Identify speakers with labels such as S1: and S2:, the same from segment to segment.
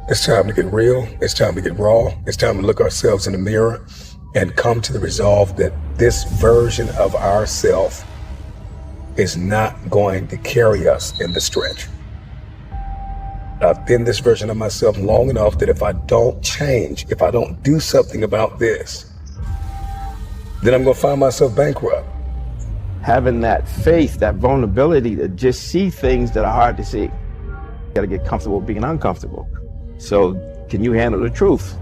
S1: It's time to get real. It's time to get raw. It's time to look ourselves in the mirror and come to the resolve that this version of ourself is not going to carry us in the stretch. I've been this version of myself long enough that if I don't change, if I don't do something about this, then I'm going to find myself bankrupt.
S2: Having that faith, that vulnerability to just see things that are hard to see. You gotta get comfortable being uncomfortable. So can you handle the truth?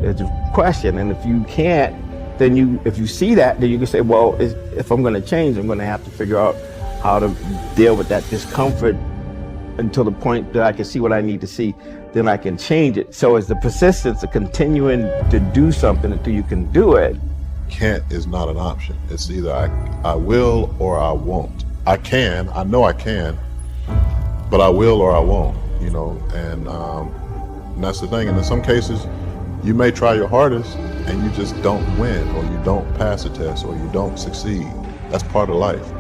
S2: It's a question, and if you can't, then if you see that, then you can say, well, if I'm gonna change, I'm gonna have to figure out how to deal with that discomfort until the point that I can see what I need to see, then I can change it. So it's the persistence of continuing to do something until you can do it.
S3: Can't is not an option. It's either I will or I won't. I know I can, but I will or I won't, you know, and that's the thing. And in some cases, you may try your hardest and you just don't win, or you don't pass a test, or you don't succeed. That's part of life.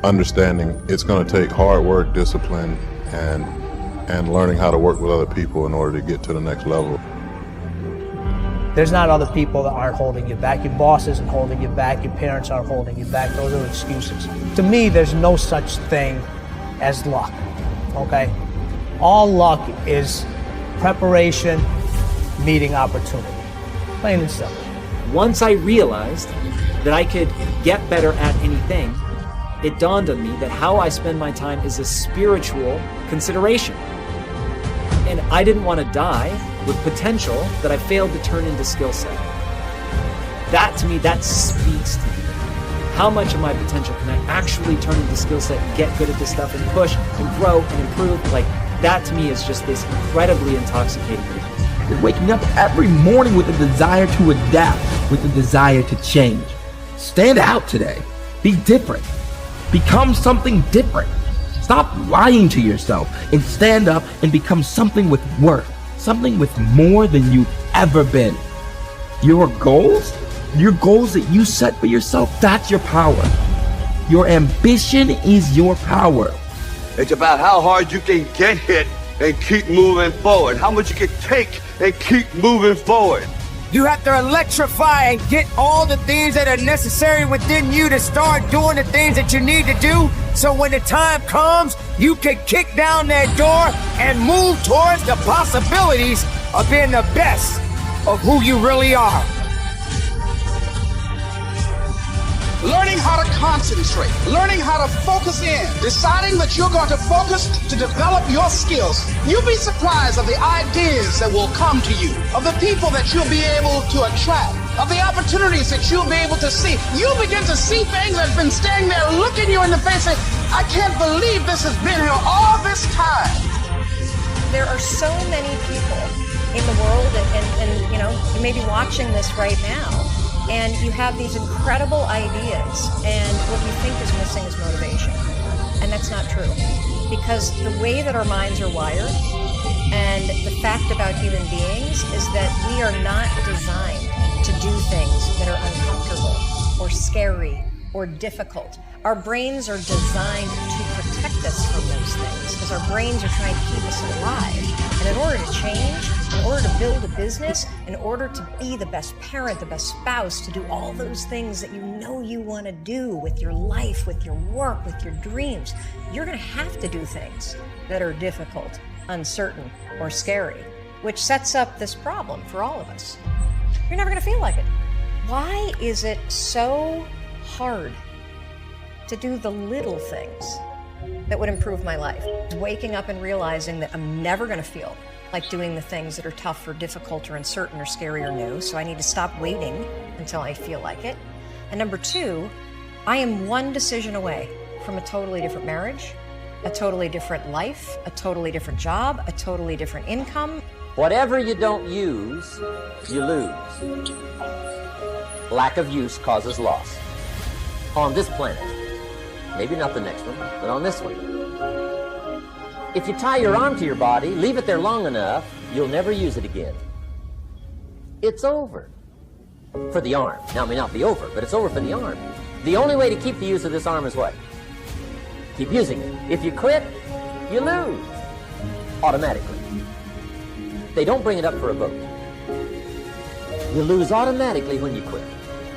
S3: Understanding it's going to take hard work, discipline, and learning how to work with other people in order to get to the next level.
S4: There's not other people that aren't holding you back. Your boss isn't holding you back. Your parents aren't holding you back. Those are excuses. To me, there's no such thing as luck, okay? All luck is preparation meeting opportunity. Plain and simple.
S5: Once I realized that I could get better at anything, it dawned on me that how I spend my time is a spiritual consideration. And I didn't want to die with potential that I failed to turn into skill set. That to me, that speaks to me. How much of my potential can I actually turn into skill set and get good at this stuff and push and grow and improve? Like, that to me is just this incredibly intoxicating thing.
S6: You're waking up every morning with a desire to adapt, with a desire to change. Stand out today. Be different. Become something different. Stop lying to yourself and stand up and become something with worth, something with more than you've ever been. Your goals that you set for yourself, that's your power. Your ambition is your power.
S7: It's about how hard you can get hit and keep moving forward. How much you can take and keep moving forward.
S8: You have to electrify and get all the things that are necessary within you to start doing the things that you need to do. So when the time comes, you can kick down that door and move towards the possibilities of being the best of who you really are.
S9: Learning how to concentrate, learning how to focus in, deciding that you're going to focus to develop your skills. You'll be surprised of the ideas that will come to you, of the people that you'll be able to attract, of the opportunities that you'll be able to see. You'll begin to see things that have been standing there looking you in the face saying, I can't believe this has been here all this time.
S10: There are so many people in the world, and you know, you may be watching this right now, and you have these incredible ideas, and what you think is missing is motivation. And that's not true. Because the way that our minds are wired, and the fact about human beings, is that we are not designed to do things that are uncomfortable, or scary, or difficult. Our brains are designed to protect us from those things, because our brains are trying to keep us alive. And in order to change, in order to build a business, in order to be the best parent, the best spouse, to do all those things that you know you want to do with your life, with your work, with your dreams, you're going to have to do things that are difficult, uncertain, or scary, which sets up this problem for all of us. You're never going to feel like it. Why is it so hard to do the little things that would improve my life? Waking up and realizing that I'm never going to feel like doing the things that are tough or difficult or uncertain or scary or new, so I need to stop waiting until I feel like it. And number two, I am one decision away from a totally different marriage, a totally different life, a totally different job, a totally different income.
S11: Whatever you don't use, you lose. Lack of use causes loss. On this planet. Maybe not the next one, but on this one. If you tie your arm to your body, leave it there long enough, you'll never use it again. It's over. For the arm. Now, it may not be over, but it's over for the arm. The only way to keep the use of this arm is what? Keep using it. If you quit, you lose. Automatically. They don't bring it up for a vote. You lose automatically when you quit.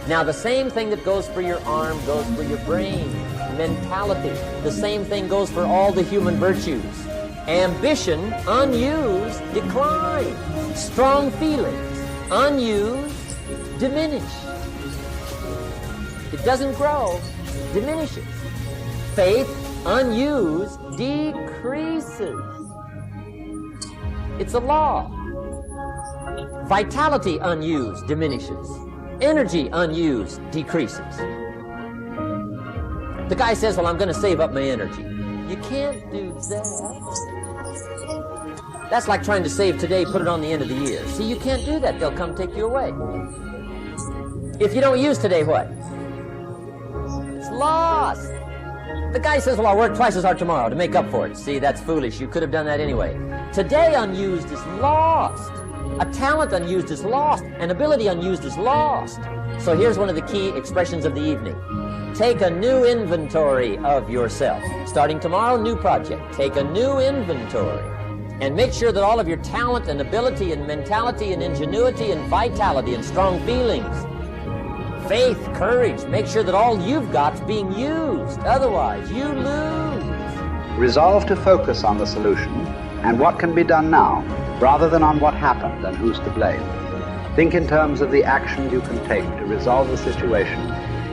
S11: Now, the same thing that goes for your arm goes for your brain, mentality. The same thing goes for all the human virtues. Ambition, unused, decline. Strong feelings, unused, diminish. It doesn't grow, diminishes. Faith, unused, decreases. It's a law. Vitality, unused, diminishes. Energy, unused, decreases. The guy says, well, I'm going to save up my energy. You can't do that. That's like trying to save today, put it on the end of the year. See, you can't do that. They'll come take you away. If you don't use today, what? It's lost. The guy says, well, I'll work twice as hard tomorrow to make up for it. See, that's foolish. You could have done that anyway. Today unused is lost. A talent unused is lost. An ability unused is lost. So here's one of the key expressions of the evening. Take a new inventory of yourself. Starting tomorrow, new project. Take a new inventory. And make sure that all of your talent and ability and mentality and ingenuity and vitality and strong feelings, faith, courage, make sure that all you've got's being used. Otherwise, you lose.
S12: Resolve to focus on the solution and what can be done now, rather than on what happened and who's to blame. Think in terms of the actions you can take to resolve the situation,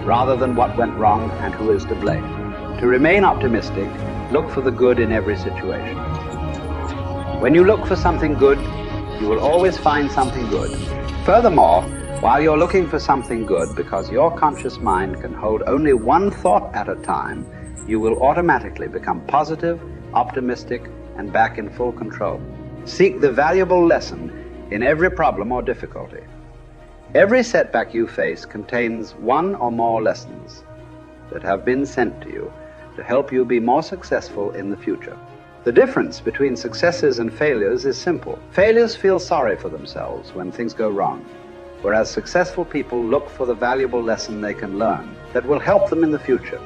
S12: rather than what went wrong and who is to blame. To remain optimistic, look for the good in every situation. When you look for something good, you will always find something good. Furthermore, while you're looking for something good, because your conscious mind can hold only one thought at a time, you will automatically become positive, optimistic, and back in full control. Seek the valuable lesson in every problem or difficulty. Every setback you face contains one or more lessons that have been sent to you to help you be more successful in the future. The difference between successes and failures is simple. Failures feel sorry for themselves when things go wrong, whereas successful people look for the valuable lesson they can learn that will help them in the future.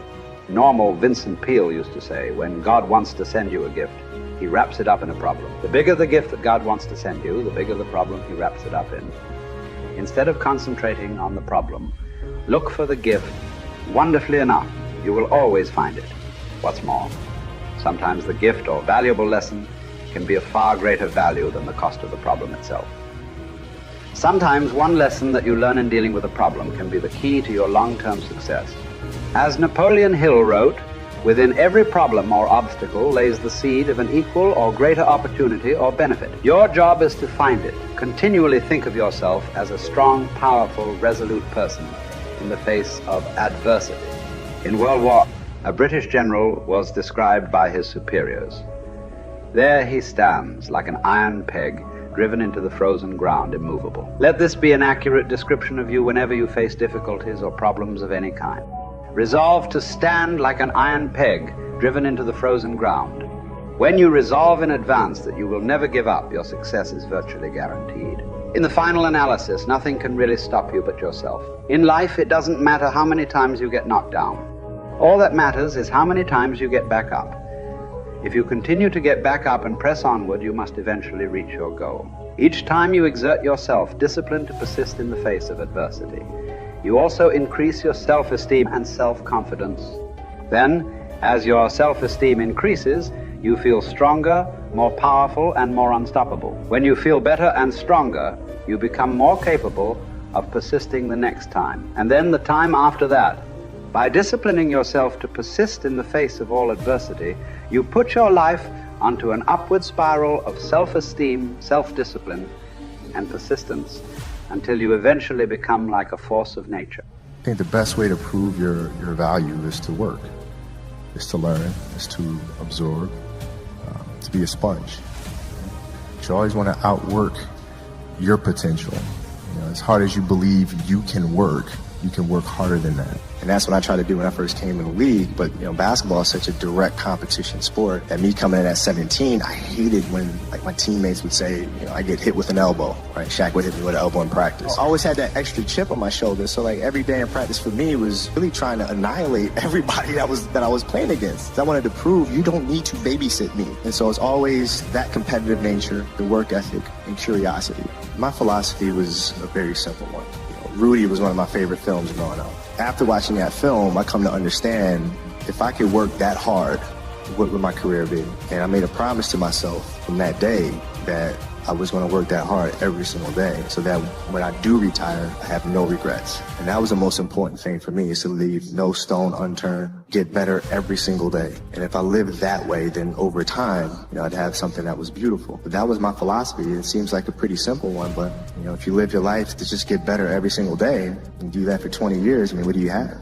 S12: Normal Vincent Peale used to say, when God wants to send you a gift, he wraps it up in a problem. The bigger the gift that God wants to send you, the bigger the problem he wraps it up in. Instead of concentrating on the problem, look for the gift. Wonderfully enough, you will always find it. What's more, sometimes the gift or valuable lesson can be of far greater value than the cost of the problem itself. Sometimes one lesson that you learn in dealing with a problem can be the key to your long-term success. As Napoleon Hill wrote, within every problem or obstacle lays the seed of an equal or greater opportunity or benefit. Your job is to find it. Continually think of yourself as a strong, powerful, resolute person in the face of adversity. In World War, a British general was described by his superiors. There he stands like an iron peg driven into the frozen ground, immovable. Let this be an accurate description of you whenever you face difficulties or problems of any kind. Resolve to stand like an iron peg driven into the frozen ground. When you resolve in advance that you will never give up, your success is virtually guaranteed. In the final analysis, nothing can really stop you but yourself. In life, it doesn't matter how many times you get knocked down. All that matters is how many times you get back up. If you continue to get back up and press onward, you must eventually reach your goal. Each time you exert yourself, disciplined to persist in the face of adversity, you also increase your self-esteem and self-confidence. Then, as your self-esteem increases, you feel stronger, more powerful, and more unstoppable. When you feel better and stronger, you become more capable of persisting the next time, and then the time after that. By disciplining yourself to persist in the face of all adversity, you put your life onto an upward spiral of self-esteem, self-discipline, and persistence until you eventually become like a force of nature.
S13: I think the best way to prove your value is to work, is to learn, is to absorb, to be a sponge. You always want to outwork your potential. You know, as hard as you believe you can work, you can work harder than that. And that's what I tried to do when I first came in the league. But, basketball is such a direct competition sport that me coming in at 17, I hated when, my teammates would say, I get hit with an elbow, right? Shaq would hit me with an elbow in practice. I always had that extra chip on my shoulder. So, every day in practice for me was really trying to annihilate everybody that I was playing against. I wanted to prove you don't need to babysit me. And so it's always that competitive nature, the work ethic, and curiosity. My philosophy was a very simple one. Rudy was one of my favorite films growing up. After watching that film, I come to understand if I could work that hard, what would my career be? And I made a promise to myself from that day that I was going to work that hard every single day so that when I do retire, I have no regrets. And that was the most important thing for me, is to leave no stone unturned, get better every single day. And if I lived that way, then over time, I'd have something that was beautiful. But that was my philosophy. It seems like a pretty simple one, but if you live your life to just get better every single day and do that for 20 years, what do you have?